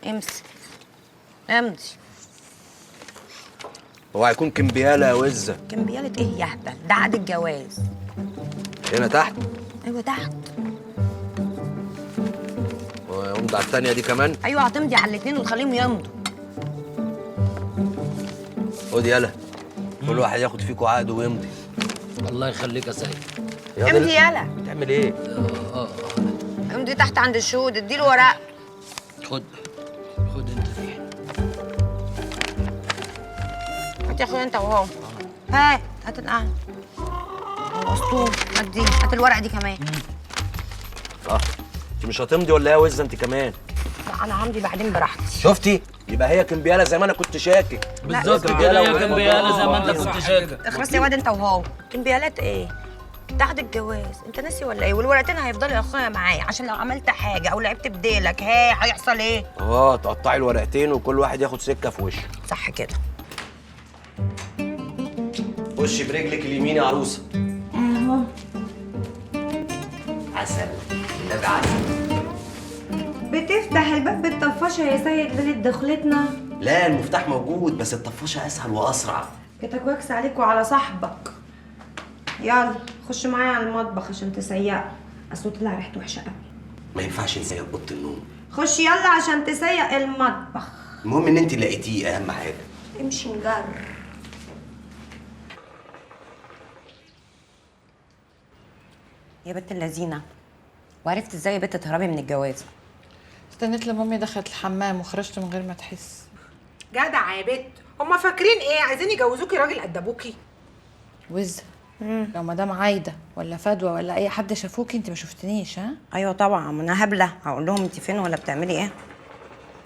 امسك امضي. هو هيكون كمبياله يا وزه؟ كمبيالة ايه يا هبل؟ ده عقد الجواز. هنا تحت؟ ايوه تحت. وامضي على التانيه دي كمان؟ ايوه هتمضي على الاتنين وتخليهم يمضوا. خد يلا، كل واحد ياخد فيكوا عقد ويمضي. الله يخليك يا سيد. امضي يلا. بتعمل ايه؟ امضي تحت عند الشهود، اديله ورق. خد انت دي. هات يا اخويا انت وهو. هات القعدة. اسطول. هات دي، هات الورقة دي كمان. انت مش هتمضي ولا ايه يا وزه انت كمان؟ لا انا همضي بعدين براحتي. شفتي؟ يبقى هي كمبياله زي ما انا كنت شاكك. بالظبط كده، هي كمبياله زي ما انت كنت شاكك. اخلص يا واد انت وهو. كمبيالات ايه؟ ده عقد الجواز، انت ناسي ولا ايه؟ والورقتين هيفضلوا يا اخويا معايا عشان لو عملت حاجه او لعبت بديلك هيحصل ايه؟ تقطعي الورقتين وكل واحد ياخد سكه في وشه. صح كده. خشي برجلك اليمين يا عروسه. اهو. عسل، النبي عسل. بتفتح الباب بالطفاشه يا سيد ليله دخلتنا؟ لا المفتاح موجود بس الطفاشه اسهل واسرع. كتك واكس عليك وعلى صاحبك. يلا خش معايا على المطبخ عشان تسيق، اصل طلع ريحته وحشه قوي. ما ينفعش نسيق اوضه النوم. خش يلا عشان تسيق المطبخ. المهم ان انت لقيتيه اهم حاجه. امشي نجر. يا بنت اللذينه، وعرفت ازاي يا بنت تهربي من الجواز؟ استنيت لما امي دخلت الحمام وخرجت من غير ما تحس. جدع يا بت، هما فاكرين ايه؟ عايزين يجوزوكي راجل قد ابوكي؟ وز لو مدام عايده ولا فدوى ولا اي حد شافوكي انت ما شفتنيش. ها؟ ايوه طبعا، ما انا هبله هقول لهم انت فين ولا بتعملي ايه،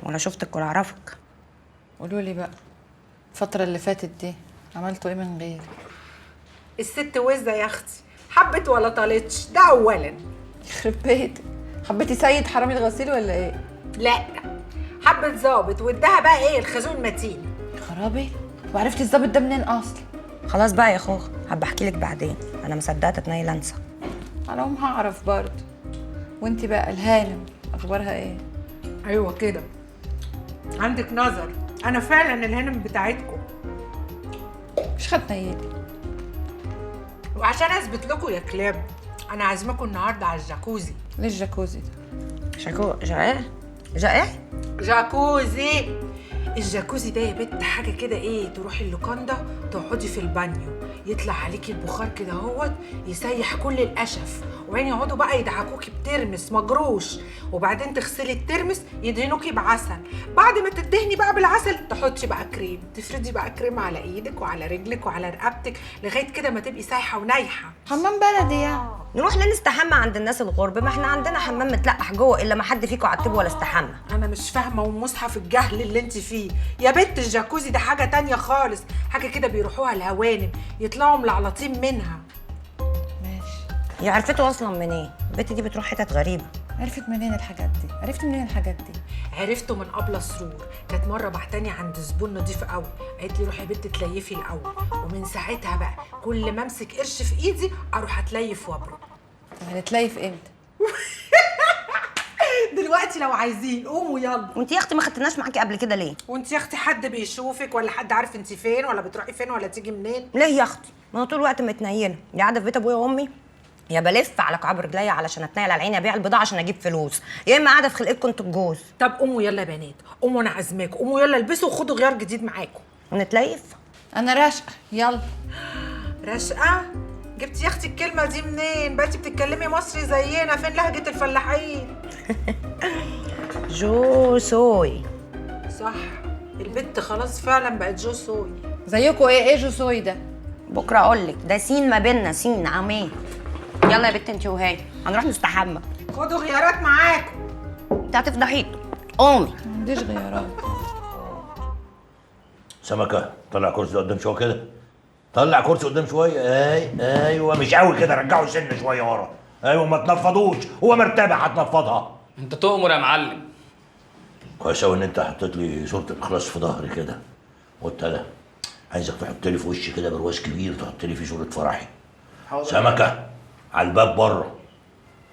ولا شفتك ولا اعرفك. قولوا لي بقى، الفتره اللي فاتت دي عملتوا ايه من غيري؟ الست وزه يا اختي حبت ولا طالتش، ده اولا. يخرب بيتك، حبيتي سيد حرامي الغسيل ولا ايه؟ لا، حبت ظابط واداها بقى ايه؟ الخازوق المتين. خرابي، وعرفتي الظابط ده منين اصلا؟ خلاص بقى يا اخوخ، هبقى احكي لك بعدين، انا مصدقه تتنيل انسى. على العموم هعرف برضه. وانت بقى الهانم اخبارها ايه؟ ايوه كده، عندك نظر، انا فعلا الهانم بتاعتكم. مش هتنيلي. وعشان اثبت لكم يا كلاب، انا عازمكم النهارده على الجاكوزي. ليه الجاكوزي ده؟ شاكو جاء جاكوزي. الجاكوزي ده يا بت حاجه كده ايه، تروحي اللوكاندا تقعدي في البانيو، يطلع عليكي البخار كده اهوت يسيح كل القشف، وبعدين يقعدوا بقى يدعكوكي بترمس مجروش، وبعدين تغسلي الترمس يدهنوكي بعسل، بعد ما تدهني بقى بالعسل تحطي بقى كريم، تفردي بقى كريم على ايدك وعلى رجلك وعلى رقبتك لغايه كده ما تبقي سايحه ونايحه. حمام بلدي يعني. نروح ليه نستحمى عند الناس الغرب؟ ما احنا عندنا حمام متلقح جوه، الا ما حد فيكم عتبه ولا استحمى. انا مش فاهمه ومصحف الجهل اللي انت فيه يا بنت. الجاكوزي ده حاجه تانية خالص، حاجه كده بيروحوها الهوانم يطلعوا ملعلطين منها. ماشي. هي عرفته اصلا منين؟ البت دي بتروح حتت غريبه. عرفت منين الحاجات دي؟ عرفت منين الحاجات دي؟ عرفته من ابله سرور، كانت مره بعتني عند زبون نضيف قوي، قالت لي روحي يا بنت تليفي الاول، ومن ساعتها بقى كل ما امسك قرش في ايدي اروح اتليف وابرد. هنتليف امتى؟ دلوقتي لو عايزين قوموا يلا. وانت يا اختي ما خدتناش معاكي قبل كده ليه؟ وانت يا اختي حد بيشوفك ولا حد عارف انت فين ولا بتروحي فين ولا تيجي منين؟ ليه يا اختي؟ ما انا طول الوقت متنيله، يا قاعده في بيت ابويا وامي، يا بلف على كعب رجليا علشان اتنيل على عيني ابيع البضاعه عشان اجيب فلوس، يا اما قاعده في خلقتكم انتوا الجوز. طب قوموا يلا يا بنات، قوموا انا عازماكم، قوموا يلا البسوا وخدوا غيار جديد معاكم. ونتليف. انا راشقه، يلا. رشقه؟ جبتي يا اختي الكلمه دي منين؟ بقيتي بتتكلمي مصري زينا، فين لهجه الفلاحين؟ جو سوي. صح، البت خلاص فعلا بقت جو سوي. زيكوا ايه جو سوي ده؟ بكره اقول لك، ده سين ما بيننا، سين عمين. يلا يا بت انت وهي هنروح نستحمى. خدوا غيارات معاكم. انت هتفضحيني، قومي. ما عنديش غيارات. سمكة، طلع كرسي قدام شوية كده. طلع كرسي قدام شوية. ايوه مش قوي كده، رجعوا سن شوية ورا. ايوه ما تنفضوش، هو مرتبة هتنفضها. انت تؤمر يا معلم. كويس قوي ان انت حطيت لي صورة الاخلاص في ظهري كده. قلت انا عايزك تحط لي في وشي كده برواز كبير، تحط لي فيه صورة فرحي. سمكة على الباب بره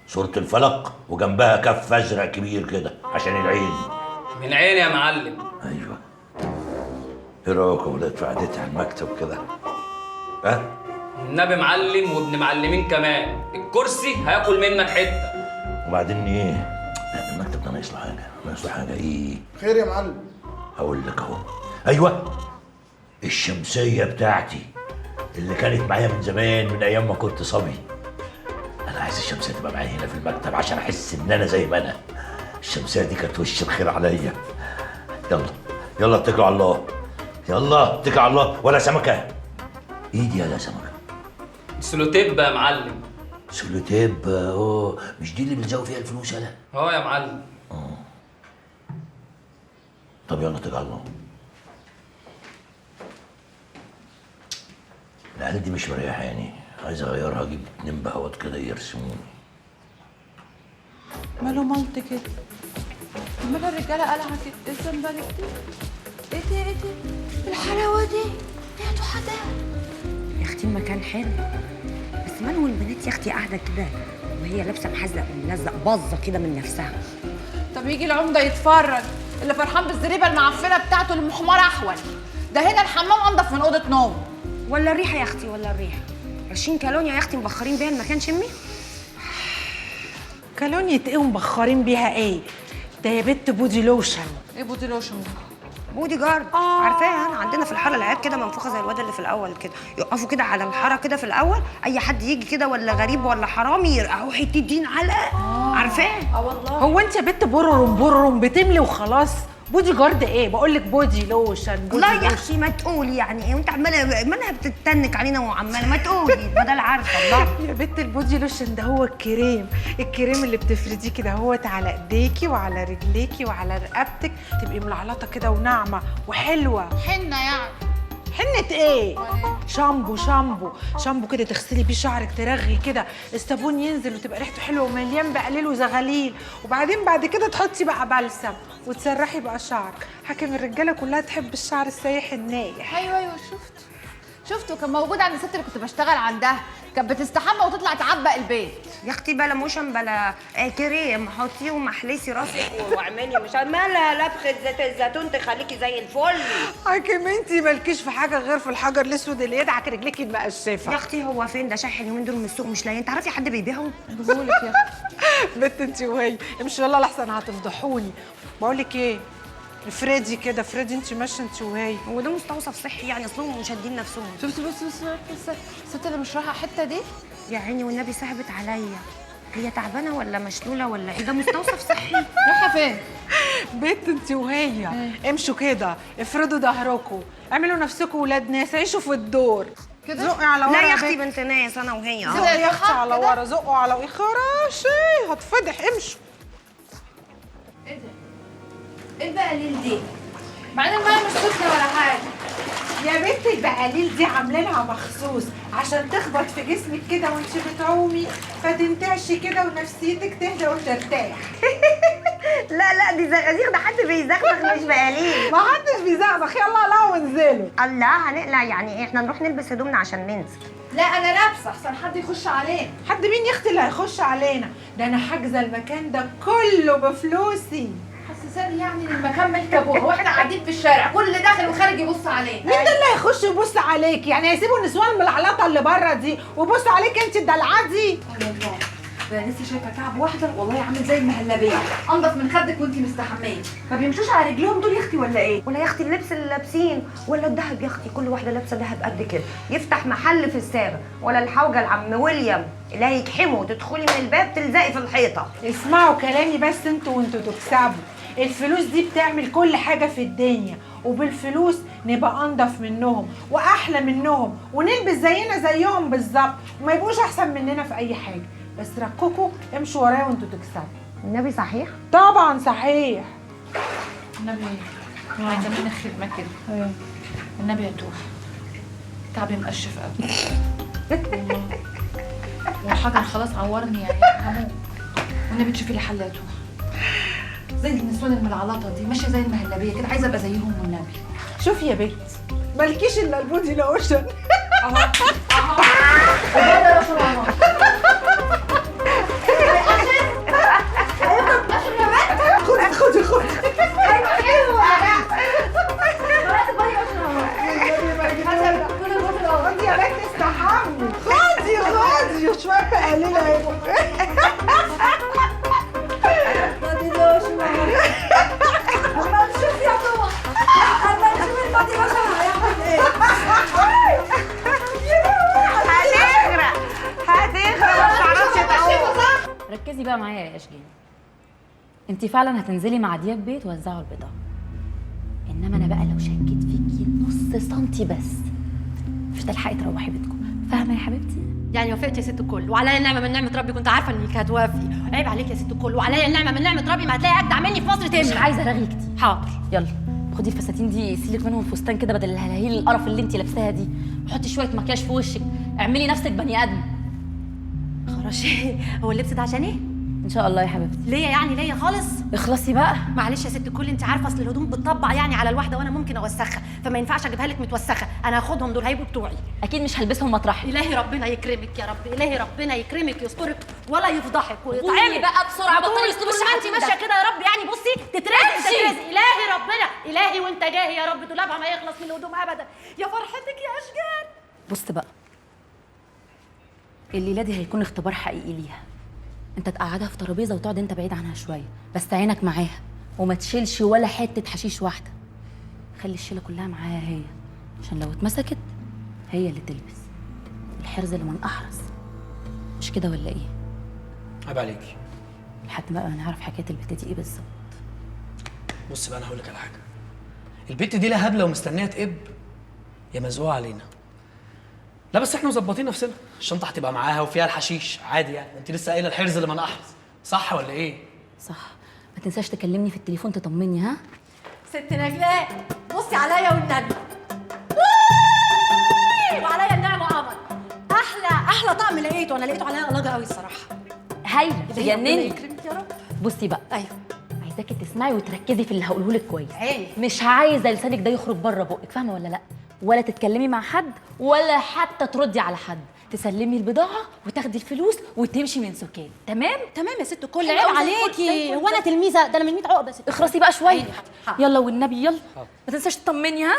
صورة الفلق وجنبها كف ازرق كبير كده عشان العين. من عيني يا معلم. ايوه. ايه رايكم ولاد في قعدتي على المكتب كده؟ ها؟ النبي معلم وابن معلمين كمان، الكرسي هياكل منك حته. وبعدين ايه؟ لا المكتب ده ناقص له حاجه، ناقص له حاجه. ايه؟ خير يا معلم. هقول لك اهو. ايوه، الشمسيه بتاعتي اللي كانت معايا من زمان، من ايام ما كنت صبي. انا عايز الشمسيه تبقى معايا هنا في المكتب عشان احس ان انا زي ما انا. الشمسيه دي كانت وش الخير عليا. يلا يلا اتكلوا على الله، يلا اتكلوا على الله. ولا سمكه ايدي يا سمكه. سلوتيب يا معلم. سلوتيب؟ اوه، مش دي اللي بنزود فيها الفلوس؟ يلا اه يا معلم. طب يلا اتكل على الله. العيال دي مش مريحاني، عايز اغيرها، اجيب 2 بهوات كده يرسموني. ماله ملط كده؟ مال الرجاله قلعه كده؟ ايه الزنبلك دي؟ ايه دي ايه دي؟ الحلاوه دي؟ ايه يا ضحى ده؟ يا اختي المكان حلو، بس مالهم البنات يا اختي قاعده كده وهي لابسه محزق وملزق باظه كده من نفسها. طب يجي العمده يتفرج، اللي فرحان بالزريبه المعفنه بتاعته المحمره احول. ده هنا الحمام انضف من اوضه نوم. ولا الريحه يا اختي، ولا الريحه 20 كالونيا يا اختي مبخرين بيها المكان. شمي كالونية ايه ومبخرين بيها ايه؟ ده يا بت بودي لوشن. ايه بودي لوشن ده؟ بودي جارد. عارفاها انا، عندنا في الحاره العيال كده منفوخه زي الواد اللي في الاول كده، يقفوا كده على الحاره كده في الاول، اي حد يجي كده ولا غريب ولا حرامي يرقعوا حته دين علقه. عارفاه؟ والله. هو انت يا بت بررم بتملي وخلاص؟ بودي جارد ايه؟ بقول لك بودي لوشن. بودي لا يا لوشن. اختي ما تقولي يعني ايه، وانت عماله مالها بتتنك علينا وعماله ما تقولي بدل عارفه. الله يا بت البودي لوشن ده هو الكريم اللي بتفرديه كده هوت على ايديكي وعلى رجليكي وعلى رقبتك، تبقي ملعلطه كده وناعمه وحلوه. حنه يعني؟ حنة ايه؟ شامبو كده تغسلي بيه شعرك، ترغي كده، الصابون ينزل وتبقى ريحته حلوه ومليان بقليل وزغاليل، وبعدين بعد كده تحطي بقى بلسم وتسرحي بقى شعرك. حاكم الرجاله كلها تحب الشعر السايح النايح. ايوه شفته كان موجود عند الست اللي كنت بشتغل عندها، كانت بتستحمى وتطلع تعبق البيت. يا اختي بلا موشن بلا كريم، حطيه ومحلسي راسك واعملي مش مالها لبخه زيت الزيتون تخليكي زي الفل. حاكم انتي مالكيش في حاجه غير في الحجر الاسود اللي يدعك رجليكي المقشفه. يا اختي هو فين ده شايح اليومين دول من السوق مش لاقيين؟ تعرفي حد بيبيعهم؟ بقولك يا اختي. بنت انتي وهي امشي يلا لحسن هتفضحوني. بقول لك ايه، افردي كده، افردي انتي ماشيه انتي وهي. هو ده مستوصف صحي يعني؟ اصلهم مشدين نفسهم. شفتي بص الست اللي مش رايحه الحته دي؟ يا عيني والنبي صعبت عليا، هي تعبانه ولا مشلوله ولا ايه؟ ده مستوصف صحي. رايحه فين؟ بنت انتي وهي امشوا كده، افردوا ظهركم، اعملوا نفسكم ولاد ناس، عيشوا في الدور كده. زقي على ورا. لا يا اختي بنت ناس انا وهي. زقي يا اختي على ورا، زقوا على ورا. خراشي هتفضح. امشوا. ايه ده؟ ايه البقاليل دي؟ بعدين الميه مش سخنه ولا حاجه. يا بنت البقاليل دي عاملينها مخصوص عشان تخبط في جسمك كده وانت بتعومي، فتنتعشي كده ونفسيتك تهدى وترتاح. لا دي زغازيغ، ده حد بيزغزغ مش بقاليل. ما حدش بيزعبخ. يلا لا وانزلوا. الله هنقلع يعني ايه؟ احنا نروح نلبس هدومنا عشان ننزل. لا انا لابسه احسن حد يخش علينا. حد مين يا اختي اللي هيخش علينا؟ ده انا حاجزه المكان ده كله بفلوسي. حسساني يعني ان المكان ملك ابوها واحنا قاعدين في الشارع كل اللي داخل وخارج يبص علينا. مين ده اللي هيخش يبص عليك؟ يعني هيسيبوا النسوان الملعلطه اللي بره دي ويبصوا عليك انت الدلعه دي؟ والله ده لسه شايفه كعب واحده والله عامل زي المهلبيه، انضف من خدك وانتي مستحميه. ما بيمشوش على رجلهم دول يا اختي ولا ايه؟ ولا يا اختي اللبس اللي لابسين، ولا الذهب يا اختي، كل واحده لابسه ذهب قد كده، يفتح محل في السابع، ولا الحوجه العم ويليام اللي هيكحموا تدخلي من الباب تلزقي في الحيطه. اسمعوا كلامي بس انتوا تكسبوا. الفلوس دي بتعمل كل حاجه في الدنيا، وبالفلوس نبقى انضف منهم واحلى منهم ونلبس زينا زيهم بالظبط وما يبقوش احسن مننا في اي حاجه. بس رككوا امشوا ورايا وانتوا تكسبوا. النبي صحيح؟ طبعا صحيح. النبي عايزه منك خدمه كده. النبي يا توح كعبي مقشف قوي والله، والحجر خلاص عورني يعني هموت. والنبي تشوفي لي حل يا توح، زي النسوان الملعلطه دي ماشيه زي المهلبيه كده، عايزه ابقى زيهم والنبي. شوفي يا بنت مالكيش الا البودي لوشن. اهو وبدا رسول الله. خدي يا اشجان، انت فعلا هتنزلي مع دياب بيت توزعوا البضاعه، انما انا بقى لو شكيت فيكي نص سنتي بس مش هتلحقي تروحي بيتكم، فاهمه يا حبيبتي؟ يعني وافقت يا ست الكل، وعليا النعمه من نعمه ربي، كنت عارفه انك هتوافقي. عيب عليك يا ست الكل، وعليا النعمه من نعمه ربي، ما هتلاقي اجدع مني في مصر تاني. مش عايزه رغي كتير. حاضر. يلا خدي الفساتين دي، سيلك منهم فستان كده بدل الهلاهيل القرف اللي انت لابساها دي، وحطي شويه مكياج في وشك، اعملي نفسك بني ادم. خراشي، هو اللبس ده عشان ايه؟ ان شاء الله يا حبيبتي. ليا يعني ليا خالص؟ اخلصي بقى. معلش يا ست الكل، انت عارفه اصل الهدوم بتطبع يعني على الواحده، وانا ممكن اوسخها، فما ينفعش اجيبها لك متوسخه، انا هاخدهم دول هيبقوا بتوعي. اكيد مش هلبسهم مطرحي. الهي ربنا يكرمك يا رب، الهي ربنا يكرمك يسترك ولا يفضحك قومي ويطعمك بقى بسرعه، طول بطلي طول اسلوب ما انت الشحاتين ده. ماشيه كده يا رب يعني بصي تترزق. الهي ربنا، الهي وانت جاي يا رب دولابها ما يخلص من الهدوم ابدا. يا فرحتك يا اشجان. بص بقى، الليله دي هيكون اختبار حقيقي ليها. انت تقعدها في ترابيزه وتقعد انت بعيد عنها شويه، بس عينك معاها وما تشيلش ولا حته حشيش واحده. خلي الشيله كلها معاها هي، عشان لو اتمسكت هي اللي تلبس الحرز اللي من احرز. مش كده ولا ايه؟ عيب عليكي. لحد ما بقى نعرف حكايه البت دي ايه بالظبط. بص بقى، انا هقول لك على حاجه. البت دي لا هبله ومستنيه تقب يا مزقوقه علينا. لا بس احنا مظبطين نفسنا، الشنطه هتبقى معاها وفيها الحشيش عادي يعني. انت لسه قايله الحرز اللي من احرز، صح ولا ايه؟ صح. ما تنساش تكلمني في التليفون تطمني، ها؟ ست نجلاء بصي عليا والنبي. وعليا النعمه قمر. احلى طقم لقيته، انا لقيته عليا قلاجه قوي الصراحه. هايله ربنا تجنني. يكرمك يا رب. بصي بقى، ايوه عايزاكي تسمعي وتركزي في اللي هقوله لك كويس. عيني. مش عايزه لسانك ده يخرج بره بقك، فاهمه ولا لا؟ ولا تتكلمي مع حد ولا حتى تردي على حد، تسلمي البضاعه وتاخدي الفلوس وتمشي من سكان. تمام تمام يا ست الكل، حلو عيب أوي، زي الفل، زي عليكي. الفل. هو انا تلميذه؟ ده انا من 100 عقده. ست اخرسي بقى شويه. عيني. حاضر. يلا والنبي يلا. ما تنساش تطمني، ها؟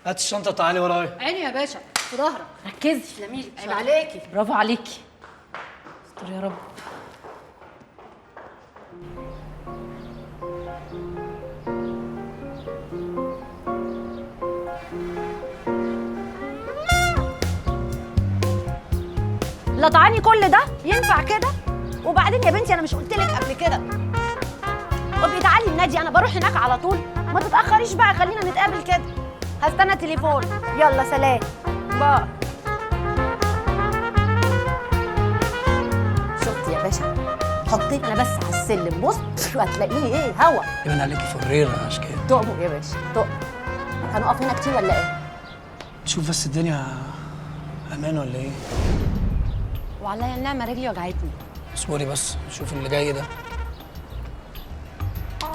هات الشنطه وتعالي ورايا. عيني يا باشا، في ظهرك. ركزي. تسلمي لي، عيب عليكي. برافو عليكي. استر يا رب. لطعاني كل ده ينفع كده؟ وبعدين يا بنتي انا مش قلت لك قبل كده ابقي تعالي النادي، انا بروح هناك على طول. ما تتاخريش بقى، خلينا نتقابل كده. هستنى تليفون. يلا سلام. باي. شفتي يا باشا، حطيني انا بس على السلم، بص هتلاقيني ايه هوا. يبان عليكي فريره يا اشكال. تؤمر يا باشا تؤمر. هنقف هنا كتير ولا ايه؟ شوف بس الدنيا امان ولا ايه؟ وعليا النعمه رجلي وجعتني. اصبري بس، شوف اللي جاي ده.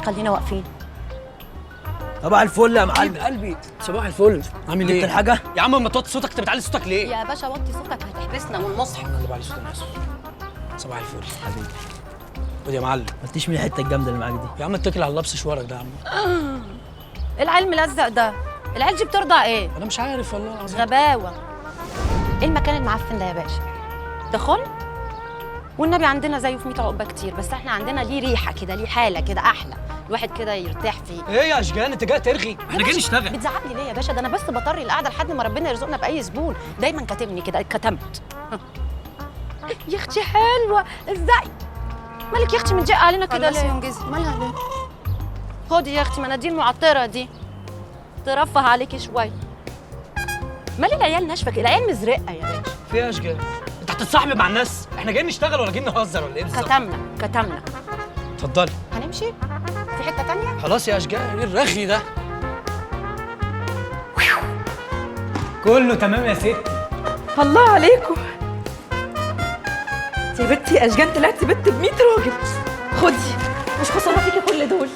خلينا واقفين. صباح الفل يا معلم. قلبي صباح الفل. عامل ايه؟ جبت الحاجه؟ يا عم ما توطي صوتك، انت بتعلي صوتك ليه؟ يا باشا وطي صوتك هتحبسنا من المصحف. انا اللي بعلي صوتي، انا اسف. صباح الفل حبيبي. خد يا معلم. ما تديش من الحته الجامده اللي معاك دي. يا عم اتكل على اللبس شوارك ده يا عم. العلم الازرق ده، العيال دي بترضع ايه؟ انا مش عارف والله العظيم. غباوه. ايه المكان المعفن ده يا باشا؟ دخل؟ والنبي عندنا زيه في 100 عقبه كتير، بس احنا عندنا ليه ريحه كده، ليه حاله كده احلى، الواحد كده يرتاح فيه. ايه يا اشجان انت جاي ترغي؟ احنا جايين نشتغل. بتزعقني ليه يا باشا؟ ده انا بس بطري القعده لحد ما ربنا يرزقنا باي زبون. دايما كاتمني كده، اتكتمت. يا اختي حلوه، ازاي؟ مالك يا اختي متضايقه علينا كده ليه؟ مالها ليه؟ خدي يا اختي مناديل معطره دي ترفه عليكي شويه. مال العيال ناشفه كده؟ العيال مزرقه يا باشا. في ايه يا اشجان؟ انت هتتصاحب مع الناس؟ احنا جايين نشتغل ولا جايين نهزر ولا ايه بالظبط؟ كتمنا. اتفضلي. هنمشي؟ في حته تانيه؟ خلاص يا اشجان، ايه الرغي ده؟ كله تمام يا ستي. الله عليكم يا بنتي. يا اشجان طلعتي بنت ب 100 راجل. خدي، مش خساره فيكي كل دول.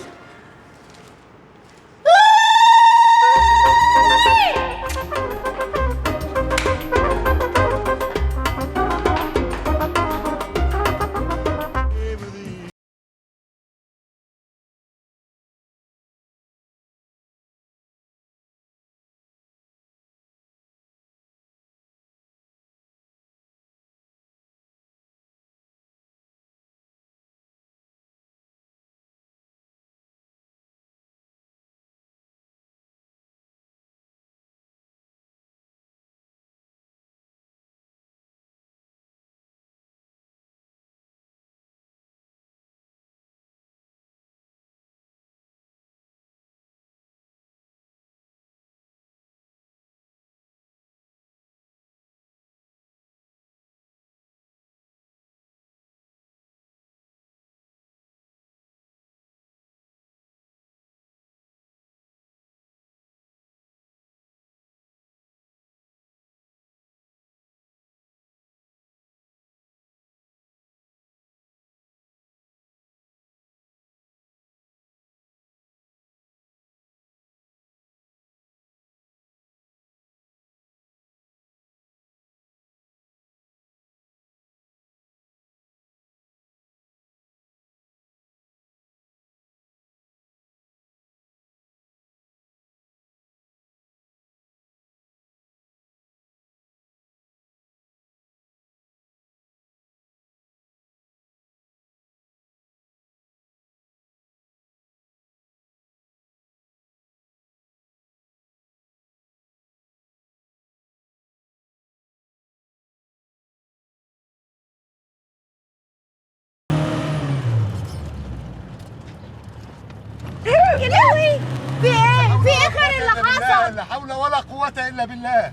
يا لهوي، في ايه؟ في ايه خير اللي حصل؟ لا حول ولا قوة إلا بالله.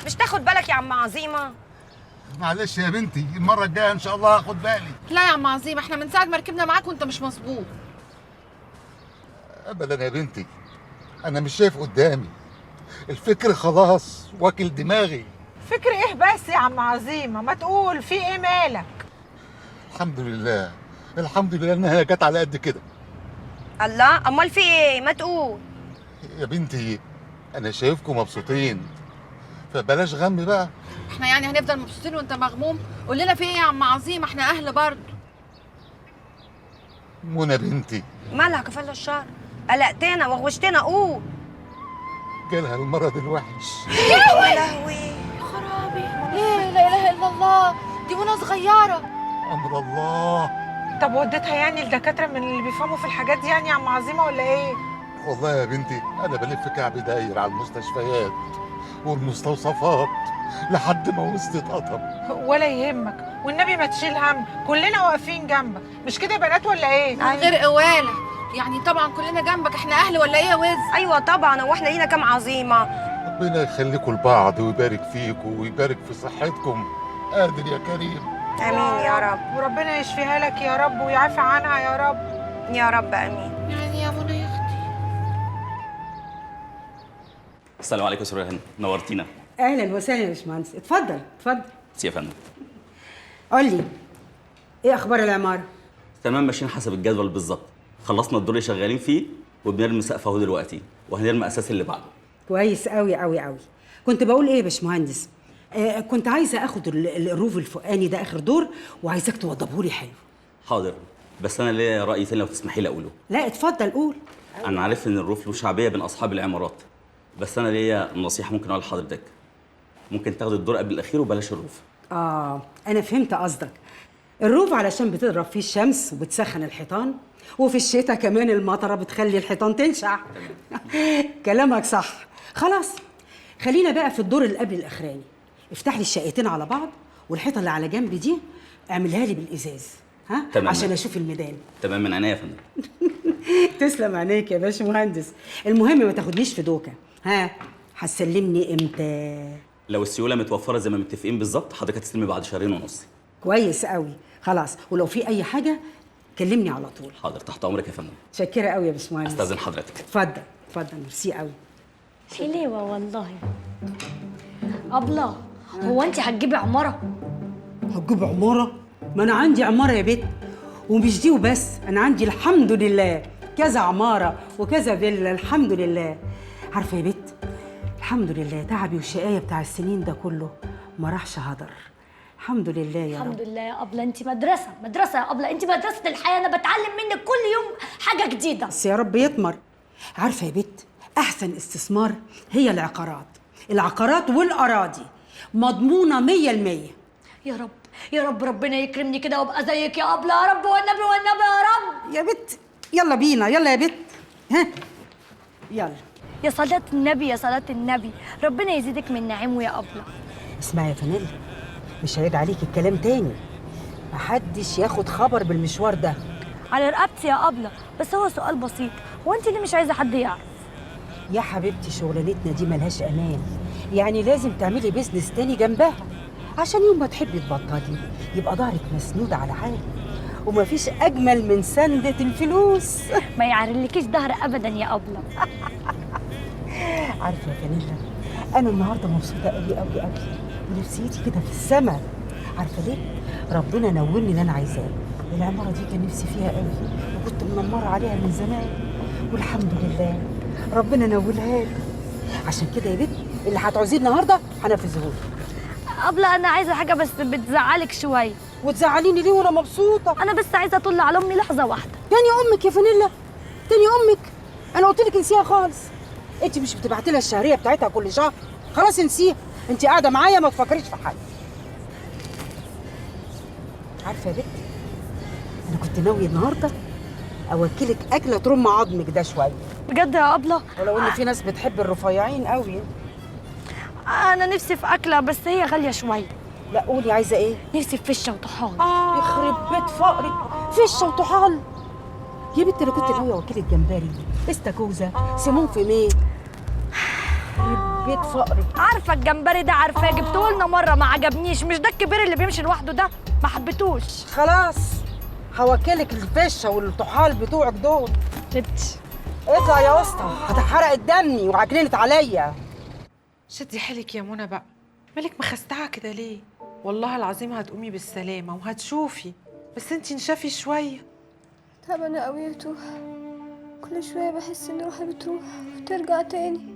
مش تاخد بالك يا عم عظيمة؟ معلش يا بنتي، المرة الجاية إن شاء الله هاخد بالي. لا يا عم عظيم، احنا من ساعه ما ركبنا معاك وانت مش مظبوط. أبدا يا بنتي، أنا مش شايف قدامي، الفكر خلاص واكل دماغي. فكر ايه بس يا عم عظيمه؟ ما تقول في ايه مالك؟ الحمد لله، الحمد لله إنها جت على قد كده. الله، امال في ايه؟ ما تقول. يا بنتي أنا شايفكم مبسوطين، فبلاش غم بقى. احنا يعني هنفضل مبسوطين وانت مغموم؟ قول لنا في ايه يا عم عظيم، احنا اهل برضه. منى بنتي مالها كفالة الشر؟ قلقتنا وغوشتنا، قول. جالها المرض الوحش. يا لهوي، خرابي، ايه لا اله الا الله، دي منى صغيره. أمر الله. طب وديتها يعني الدكاتره من اللي بيفهموا في الحاجات دي يعني يا عم عظيمه ولا ايه؟ والله يا بنتي أنا بلف كعب داير على المستشفيات والمستوصفات لحد ما وسطي اتقطم. ولا يهمك والنبي ما تشيل هم، كلنا واقفين جنبك، مش كده يا بنات ولا ايه؟ من غير قواله يعني، طبعا كلنا جنبك، احنا اهل ولا ايه يا وز؟ ايوه طبعا، هو احنا لينا كام عظيمه؟ ربنا يخليكم لبعض ويبارك فيكم ويبارك في صحتكم، قادر يا كريم. امين يا رب. وربنا يشفيها لك يا رب ويعافي عنها يا رب. يا رب امين. يعني يا منى يا اختي. السلام عليكم يا سوريا هند، نورتينا. اهلا وسهلا يا باشمهندس، اتفضل اتفضل. سي يا فندم. قول لي ايه اخبار العماره؟ تمام، ماشيين حسب الجدول بالظبط. خلصنا الدور اللي شغالين فيه وبنرمي سقف اهو دلوقتي، وهنرمي اساس اللي بعده. كويس قوي قوي قوي. كنت بقول ايه يا باشمهندس، كنت عايزه اخد الروف الفوقاني ده اخر دور، وعايزاك توضبه لي حلو. حاضر، بس انا ليا راي تاني لو تسمحي لي اقوله. لا اتفضل قول. انا عارف ان الروف له شعبيه بين اصحاب العمارات، بس انا ليا نصيحه ممكن اقولها لحضرتك. ممكن تاخد الدور قبل الاخير وبلاش الروف. انا فهمت قصدك. الروف علشان بتضرب فيه الشمس وبتسخن الحيطان، وفي الشتاء كمان المطره بتخلي الحيطان تنشع. كلامك صح. خلاص خلينا بقى في الدور اللي قبل الاخراني. افتح لي الشقتين على بعض، والحيطه اللي على جنب دي اعملها لي بالازاز، ها؟ تمام. عشان اشوف الميدان. تمام، من عينيا يا فندم. تسلم عينيك يا باشا مهندس. المهم ما تاخدنيش في دوكه. ها هتسلمني امتى؟ لو السيوله متوفره زي ما متفقين بالظبط، حضرتك هتستلمي بعد 2.5 شهر. كويس قوي. خلاص، ولو في اي حاجه كلمني على طول. حاضر، تحت امرك يا فندم. شكرا قوي يا باشمهندس. استاذن حضرتك. اتفضل اتفضل، ميرسي قوي. حلوة والله. أبلة، هو أنت هتجيبي عمارة؟ هتجيب عمارة؟ ما أنا عندي عمارة يا بت، ومش دي وبس، أنا عندي الحمد لله كذا عمارة وكذا فيلا، الحمد لله. عارفة يا بت، الحمد لله تعبي وشقاية بتاع السنين ده كله ما راحش هدر. الحمد لله يا رب. الحمد لله يا أبلة، أنت مدرسة يا أبلة، أنت مدرسة الحياة، أنا بتعلم منك كل يوم حاجة جديدة. بس يا رب يثمر. عارفة يا بت، أحسن استثمار هي العقارات. العقارات والأراضي مضمونة 100%. يا رب يا رب، ربنا يكرمني كده وابقى زيك يا أبلة يا رب، والنبي والنبي يا رب. يا بت يلا بينا، يلا يا بت، ها يلا. يا صلاة النبي يا صلاة النبي، ربنا يزيدك من نعيمه يا أبلة. اسمعي يا فانيلا، مش هيد عليك الكلام تاني، محدش ياخد خبر بالمشوار ده. على رقبتي يا أبلة، بس هو سؤال بسيط، هو أنت ليه مش عايزة حد يعرف؟ يا حبيبتي شغلانتنا دي ملهاش امان، يعني لازم تعملي بيزنس تاني جنبها، عشان يوم ما تحبي تبطلي يبقى ظهرك مسنود على حاجه، ومفيش اجمل من سندة الفلوس. ما يعرلكيش ظهر ابدا يا أبلة. عارفه يا فانيلا، انا النهارده مبسوطه قوي قوي قوي، ونفسيتي كده في السما. عارفه ليه؟ ربنا نولني اللي انا عايزاه. العماره دي كان نفسي فيها قوي، وكنت منمره عليها من زمان، والحمد لله ربنا نولها لي. عشان كده يا بنت اللي هتعوزيه النهارده هنفذه لك. أبلة أنا عايزة حاجة بس بتزعلك شوية. وتزعليني ليه وانا مبسوطه؟ أنا بس عايزة أطل على أمي لحظة واحدة. تاني امك يا فانيلا، تاني امك. انا قلت لك انسيها خالص. انت مش بتبعتي لها الشهريه بتاعتها كل شهر؟ خلاص انسيها، انت قاعده معايا ما تفكريش في حاجه. عارفه يا بنت، انا كنت ناويه النهارده اوكلك اكله ترم عظمك ده شويه. بجد يا أبلة؟ ولو ان في ناس بتحب الرفيعين قوي. أنا نفسي في أكلة بس هي غالية شوية. لا قولي عايزه ايه؟ نفسي في فشة وطحال. يخرب بيت فقرك، فشه وطحال. يا بنت انا كنت ناويه وكيله جمبري، استاكوزا، سيمون فيميه. بيت فقري. عارفه الجمبري ده، عارفاه، جبته لنا مره ما عجبنيش. مش ده الكبير اللي بيمشي لوحده ده؟ ما حبيتوش. خلاص هوكلك الفشه والطحال بتوعك دول. اطلع يا اسطى، هتحرق دمي وعجننت عليا. شدي حيلك يا منى بقى، مالك مخستعه كده ليه؟ والله العظيم هتقومي بالسلامه وهتشوفي، بس انتي انشفي شويه. تعبانة قوي يا توح، كل شوية بحس ان روحي بتروح وترجع تاني.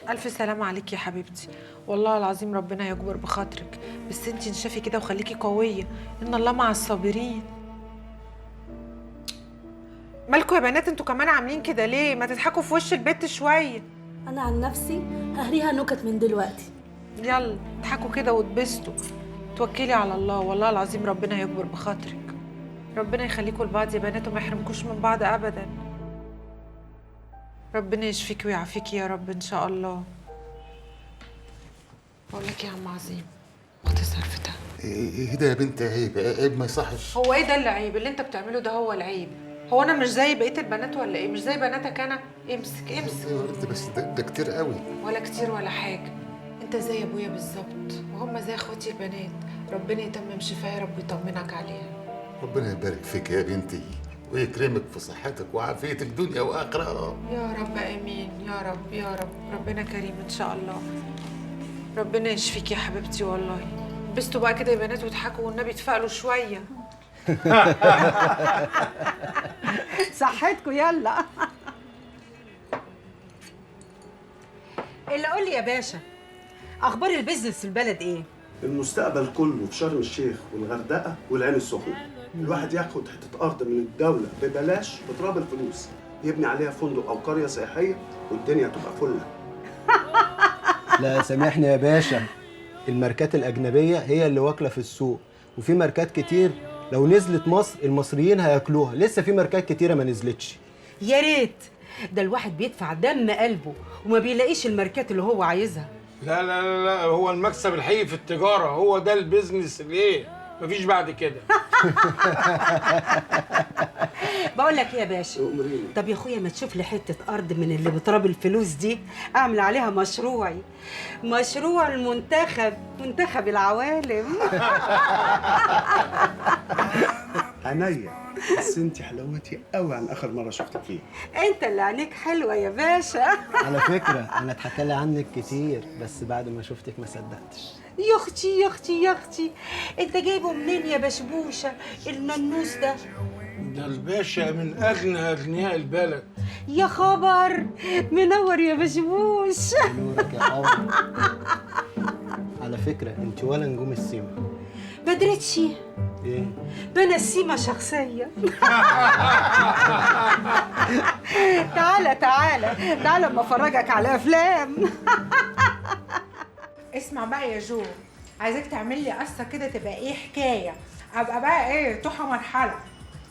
الف سلامه عليكي يا حبيبتي، والله العظيم ربنا يكبر بخاطرك، بس انتي انشفي كده وخليكي قويه، ان الله مع الصابرين. مالكوا يا بنات انتوا كمان عاملين كده ليه؟ ما تضحكوا في وش البت شويه. انا عن نفسي ههريها نكت من دلوقتي. يلا اضحكوا كده واتبسطوا، توكلي على الله، والله العظيم ربنا يكبر بخاطرك. ربنا يخليكوا لبعض يا بنات وما يحرمكوش من بعض ابدا. ربنا يشفيكي ويعافيكي يا رب ان شاء الله. بقول لك يا عم عظيم، اختي صرفتها. ايه ده يا بنت؟ عيب ما يصحش. هو ايه ده اللي عيب؟ اللي انت بتعمله ده هو العيب. هو انا مش زي بقيه البنات ولا ايه؟ مش زي بناتك انا؟ امسك امسك. بس ده كتير قوي. ولا كتير ولا حاجه، انت زي ابويا بالظبط وهم زي اخواتي البنات. ربنا يتمم شفاها يا رب ويطمنك عليها. ربنا يبارك فيك يا بنتي ويكرمك في صحتك وعافيتك دنيا واخره. يا رب امين، يا رب يا رب. ربنا كريم ان شاء الله. ربنا يشفيك يا حبيبتي والله. بستوا بقى كده يا بنات واضحكوا والنبي اتفائلوا شويه. صحتكم يلا. اللي قول لي يا باشا، اخبار البيزنس في البلد ايه؟ المستقبل كله في شرم الشيخ والغردقه والعين السخنه. الواحد ياخد حته ارض من الدوله ببلاش بتراب الفلوس، يبني عليها فندق او قريه سياحيه والدنيا تبقى فله. لا سامحني يا باشا، الماركات الاجنبيه هي اللي واكله في السوق، وفي ماركات كتير لو نزلت مصر المصريين هياكلوها. لسه في ماركات كتيره ما نزلتش. يا ريت، ده الواحد بيدفع دم قلبه وما بيلاقيش الماركات اللي هو عايزها. لا لا لا لا، هو المكسب الحقيقي في التجارة، هو ده البيزنس اللي مفيش بعد كده. بقول لك ايه يا باشا، طب يا اخويا ما تشوف لي حته ارض من اللي بتراب الفلوس دي اعمل عليها مشروعي، مشروع المنتخب، منتخب العوالم. عينيا، بس انت حلوتي قوي عن اخر مره شفتك فيها. انت اللي عينيك حلوه يا باشا. على فكره انا اتحكى لي عنك كتير، بس بعد ما شفتك ما صدقتش. يا اختي يا اختي يا اختي، انت جايبه منين يا بشبوشه الننوس ده؟ ده الباشا من اغنى اغنياء البلد. يا خبر، منور يا بشبوش. نورك يا قمر. على فكره انت ولا نجوم السيما. بدرتش ايه؟ بنا السيما شخصية. تعالى تعالى تعالى اما افرجك على افلام. اسمع بقى يا جو، عايزاك تعمل لي قصه كده تبقى ايه حكايه، ابقى بقى ايه توحه مرحله.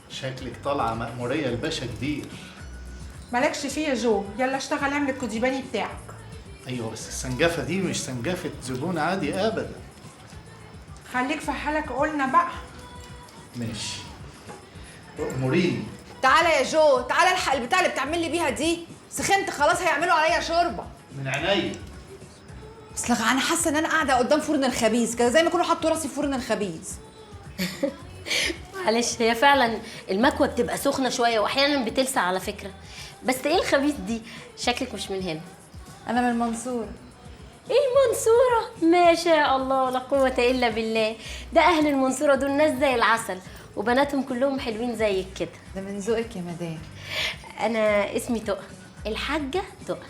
شكلك طالعه مأموريه الباشا كبير. مالكش فيه يا جو، يلا اشتغل اعمل الكوديباني بتاعك. ايوه بس السنجافه دي مش سنجافه زبون عادي ابدا. خليك في حالك قلنا بقى. ماشي، اموريني. تعالى يا جو، تعالى الحق البتاع اللي بتعمل لي بيها دي، سخنت خلاص هيعملوا عليا شوربه. من عينيا. اصل انا حاسه ان انا قاعده قدام فرن الخبيز كده، زي ما يكونوا حطوا راسي في فرن الخبيز. معلش، هي فعلا المكوه بتبقى سخنه شويه واحيانا بتلسع على فكره، بس ايه الخبيث دي؟ شكلك مش من هنا. انا من المنصوره. ايه المنصوره؟ ما شاء الله لا قوه الا بالله، ده اهل المنصوره دول ناس زي العسل وبناتهم كلهم حلوين زيك كده. ده من ذوقك يا مدام. انا اسمي تقى، الحاجه تقى.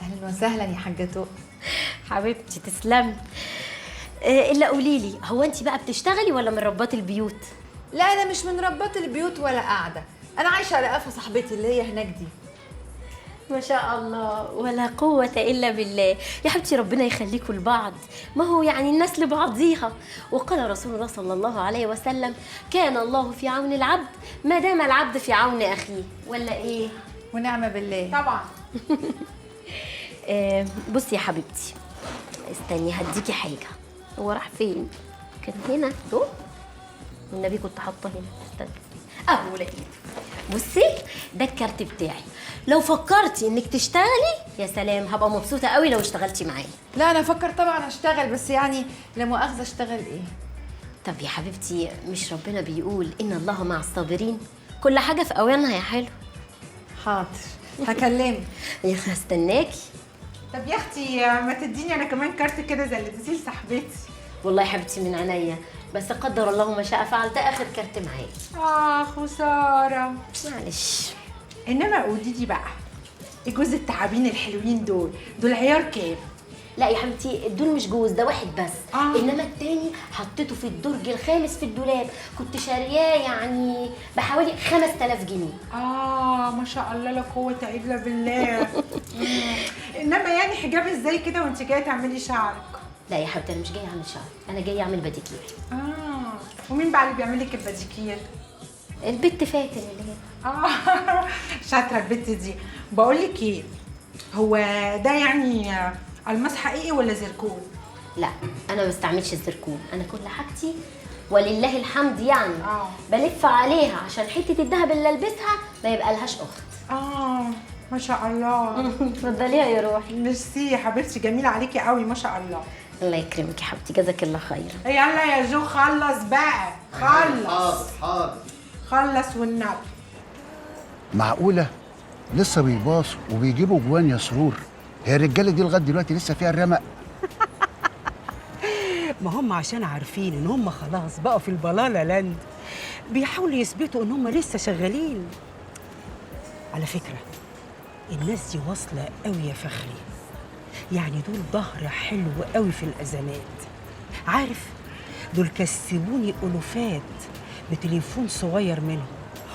اهلا وسهلا يا حاجه تقى. حبيبتي تسلمي. الا قولي لي، هو انت بقى بتشتغلي ولا من ربات البيوت؟ لا انا مش من ربات البيوت ولا قاعده، انا عايشه على قفا صاحبتي اللي هي هناك دي. ما شاء الله ولا قوة إلا بالله. يا حبيبتي ربنا يخليكوا لبعض، ما هو يعني الناس لبعضيها. وقال رسول الله صلى الله عليه وسلم: كان الله في عون العبد ما دام العبد في عون أخيه. ولا إيه؟ ونعم بالله. طبعا. بصي يا حبيبتي، استني هديكي حاجة. هو راح فين؟ كان هنا والنبي كنت حاطة هنا. استني أهو لقيته. بصي ده الكارت بتاعي، لو فكرتي انك تشتغلي يا سلام هبقى مبسوطه قوي لو اشتغلتي معايا. لا انا افكر طبعا اشتغل، بس يعني لا مؤاخذه اشتغل ايه؟ طب يا حبيبتي مش ربنا بيقول ان الله مع الصابرين؟ كل حاجه في اوانها يا حلو. حاضر هكلمك. يا اخي هستناكي. طب يا اختي ما تديني انا كمان كارت كده زي اللي اديتيه لصاحبتي. والله يا حبيبتي من عينيا، بس قدر الله ما شاء فعل، ده اخر كارت معايا. خساره. معلش. انما قولي لي بقى الجوز التعابين الحلوين دول عيار كام؟ لا يا حبيبتي دول مش جوز، ده واحد بس. انما التاني حطيته في الدرج الخامس في الدولاب، كنت شارياه يعني بحوالي 5000 جنيه. ما شاء الله لا قوه الا بالله. انما يعني حجاب ازاي كده وانت جايه تعملي شعرك؟ لا يا حبيبتي انا مش جايه اعمل شعر، انا جايه اعمل باديكير. ومين بقى اللي بيعمل لك الباديكير؟ البت فاتن اللي هي. شاطره البت دي. بقول لك ايه، هو ده يعني الماس حقيقي ولا زركون؟ لا انا ما بستعملش الزركون، انا كل حاجتي ولله الحمد يعني بلف عليها عشان حته الذهب اللي البسها ما يبقى لهاش اخت. ما شاء الله. اتفضليها يا روحي. ميرسي يا حبيبتي، جميله عليكي قوي ما شاء الله. الله يكرمك يا حبيبتي، جزاك الله خيرا. يلا يا جو خلص بقى، خلص. حاضر. خلص والنبي. معقولة؟ لسه بيباصوا وبيجيبوا جوان يا سرور؟ هي الرجالة دي لغاية دلوقتي لسه فيها الرمق؟ ما هم عشان عارفين ان هم خلاص بقوا في البلاله لاند، بيحاولوا يثبتوا ان هم لسه شغالين. على فكره الناس دي واصله قوي يا فخري، يعني دول ظهر حلو قوي في الازمات. عارف دول كسبوني الوفات بتليفون صغير منهم،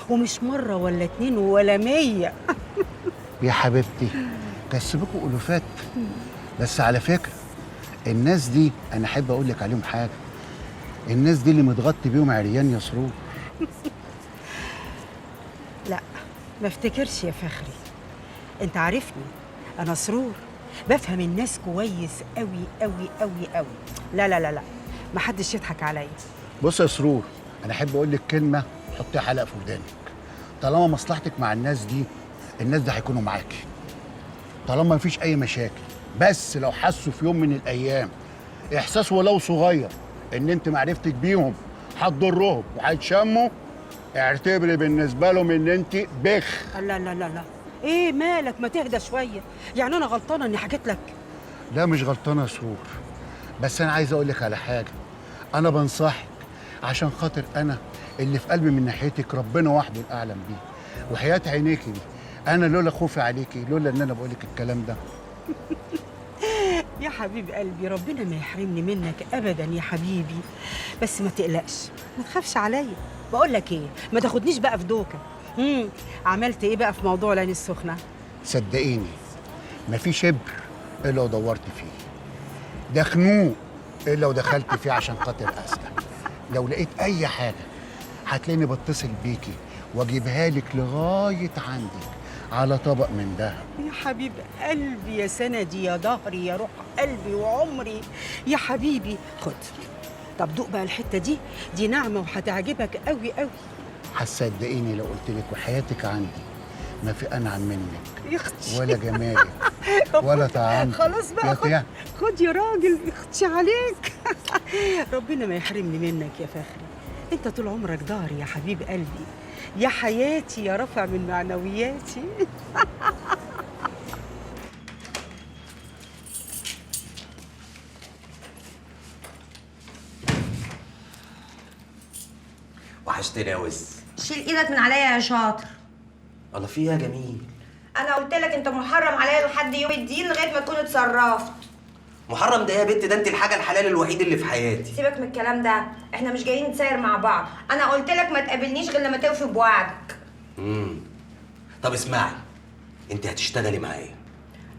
ومش مره ولا 2 ولا 100. يا حبيبتي كسبكوا ألوفات، بس على فكرة الناس دي أنا أحب أقول لك عليهم حاجة، الناس دي اللي متغطي بيهم عريان يا سرور. لا ما افتكرش يا فخري، انت عارفني انا سرور بفهم الناس كويس قوي قوي قوي قوي. لا لا لا لا ما حدش يضحك عليا. بص يا سرور، أنا أحب أقول لك كلمة حطيها حلقة في ودانك. طالما مصلحتك مع الناس دي، الناس دي هيكونوا معاكي طالما مفيش أي مشاكل. بس لو حسوا في يوم من الأيام إحساس ولو صغير إن أنت معرفتك بيهم هتضرهم وهيتشموا، اعتبري بالنسبة لهم إن أنت بخ. لا لا لا لا، ايه مالك؟ ما تهدى شويه، يعني انا غلطانه اني حكيت لك؟ لا مش غلطانة يا سرور، بس أنا عايز أقول لك على حاجة. أنا بنصحك عشان خاطر أنا اللي في قلبي من ناحيتك ربنا وحده الأعلم بيه، وحياة عينيكي دي أنا لولا خوفي عليكي، لولا إن أنا بقول لك الكلام ده. يا حبيب قلبي ربنا ما يحرمني منك ابدا يا حبيبي، بس ما تقلقش ما تخافش عليا. بقول لك ايه، ما تاخدنيش بقى في دوكه. عملت ايه بقى في موضوع العين السخنه؟ صدقيني مفيش شبر إلا ودورت فيه، ده خنوق إلا ودخلت فيه عشان خاطر أسلم. لو لقيت أي حاجة هتلاقيني بتصل بيكي واجيبها لك لغاية عندك على طبق من دهب. يا حبيب قلبي يا سندي يا ظهري يا روح قلبي وعمري يا حبيبي. خد، طب دوق بقى الحته دي ناعمه وهتعجبك قوي قوي. هتصدقيني لو قلت لك وحياتك عندي ما في انعم منك يا اختي ولا جمالك ولا طعامك. خلاص بقى خد يا راجل، اختي عليك. ربنا ما يحرمني منك يا فخري، انت طول عمرك ظهري يا حبيب قلبي، يا حياتي يا رفع من معنوياتي. وحشتني يا وز. شيل ايدك من عليا يا شاطر. الله فيها جميل. انا قلت لك انت محرم عليا لحد يوم الدين لغايه ما تكون اتصرفت. محرم ده يا بنت؟ ده انت الحاجه الحلال الوحيد اللي في حياتي. سيبك من الكلام ده، احنا مش جايين نتساير مع بعض. انا قلت لك ما تقابلنيش غير لما توفي بوعدك. طب اسمعي، انت هتشتغلي معايا.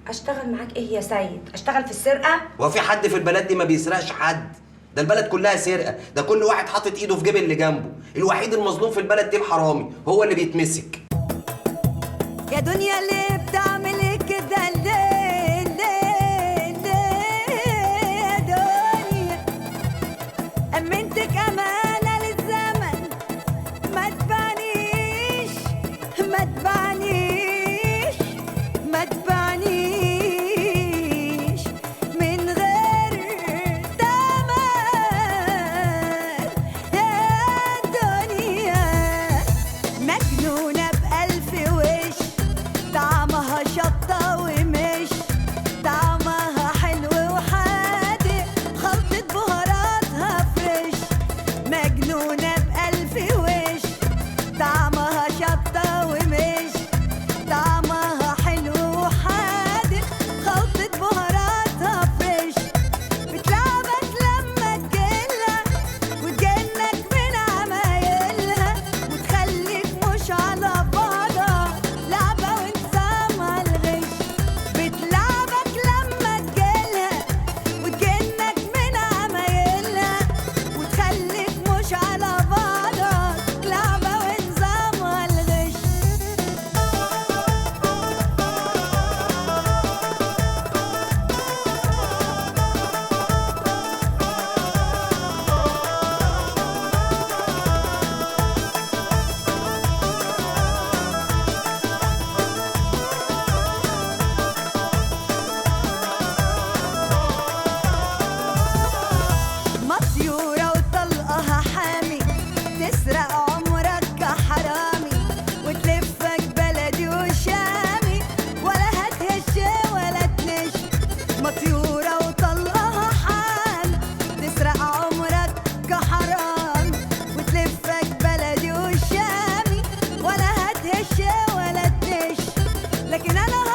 اشتغل معاك ايه يا سيد؟ اشتغل في السرقه؟ هو في حد في البلد دي ما بيسرقش حد؟ ده البلد كلها سرقه، ده كل واحد حاطط ايده في جيب اللي جنبه. الوحيد المظلوم في البلد دي الحرامي، هو اللي بيتمسك. يا دنيا ليه بتعملي كده ليه ليه ليه يا دنيا؟ أمنتك أمانة للزمن ما تبانيش لكن انا